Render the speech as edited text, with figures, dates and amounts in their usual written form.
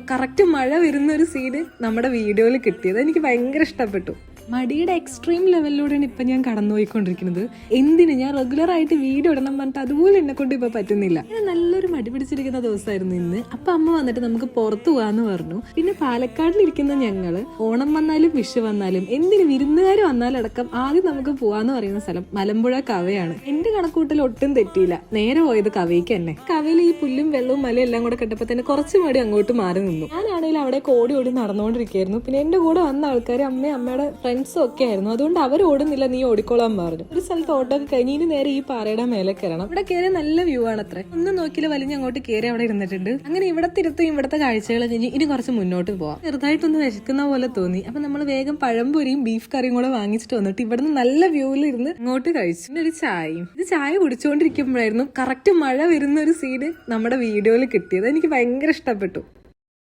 Correct മഴ വരുന്ന ഒരു സീന് നമ്മുടെ വീഡിയോയിൽ കിട്ടിയത് എനിക്ക് ഭയങ്കര ഇഷ്ടപ്പെട്ടു. മടിയുടെ എക്സ്ട്രീം ലെവലിലൂടെയാണ് ഇപ്പം ഞാൻ കടന്നുപോയിക്കൊണ്ടിരിക്കുന്നത്. എന്തിന് ഞാൻ റെഗുലർ ആയിട്ട് വീഡിയോ ഇടണം പറഞ്ഞിട്ട് അതുപോലെ എന്നെ കൊണ്ട് ഇപ്പം പറ്റുന്നില്ല. ഞാൻ നല്ലൊരു മടി പിടിച്ചിരിക്കുന്ന ദിവസമായിരുന്നു ഇന്ന്. അപ്പം അമ്മ വന്നിട്ട് നമുക്ക് പുറത്തു പോകാമെന്ന് പറഞ്ഞു. പിന്നെ പാലക്കാടിലിരിക്കുന്ന ഞങ്ങള് ഓണം വന്നാലും വിഷു വന്നാലും എന്തിന് വിരുന്നുകാർ വന്നാലും അടക്കം ആദ്യം നമുക്ക് പോവാന്ന് പറയുന്ന സ്ഥലം മലമ്പുഴ കവയാണ്. എന്റെ കണക്കൂട്ടൽ ഒട്ടും തെറ്റിയില്ല. നേരെ പോയത് കവയ്ക്ക് തന്നെ. കവയിൽ ഈ പുല്ലും വെള്ളവും മലയും എല്ലാം കൂടെ കണ്ടപ്പോൾ തന്നെ കുറച്ച് മടി അങ്ങോട്ട് മാറി നിന്നു. ഞാനാണെങ്കിൽ അവിടെ ഓടി ഓടി നടന്നുകൊണ്ടിരിക്കുകയായിരുന്നു. പിന്നെ എന്റെ കൂടെ വന്ന ആൾക്കാർ അമ്മയുടെ ഫ്രണ്ട്സും ഒക്കെ ആയിരുന്നു. അതുകൊണ്ട് അവർ ഓടുന്നില്ല, നീ ഓടിക്കോളാൻ പറഞ്ഞു. ഒരു സ്ഥലത്ത് ഓട്ടോ ഒക്കെ കഴിഞ്ഞ് ഇനി നേരെ ഈ പാറയുടെ മേലെ കയറണം. ഇവിടെ കയറി നല്ല വ്യൂ ആണ് അത്ര. ഒന്നും നോക്കിയില്ല, വലിഞ്ഞ് അങ്ങോട്ട് കയറി അവിടെ ഇരുന്നിട്ടുണ്ട്. അങ്ങനെ ഇവിടത്തെ ഇരുത്തും ഇവിടുത്തെ കാഴ്ചകൾ കഴിഞ്ഞ് ഇനി കുറച്ച് മുന്നോട്ട് പോവാം. ചെറുതായിട്ടൊന്ന് വിശക്കുന്ന പോലെ തോന്നി. അപ്പൊ നമ്മൾ വേഗം പഴംപൊരിയും ബീഫ് കറിയും കൂടെ വാങ്ങിച്ചിട്ട് വന്നിട്ട് ഇവിടുന്ന് നല്ല വ്യൂവിൽ ഇരുന്ന് ഇങ്ങോട്ട് കഴിച്ചു. പിന്നെ ഒരു ചായയും. ഇത് ചായ കുടിച്ചുകൊണ്ടിരിക്കുമ്പോഴായിരുന്നു കറക്റ്റ് മഴ വരുന്ന ഒരു സീന് നമ്മുടെ വീഡിയോയിൽ കിട്ടിയത്. എനിക്ക് ഭയങ്കര ഇഷ്ടപ്പെട്ടു.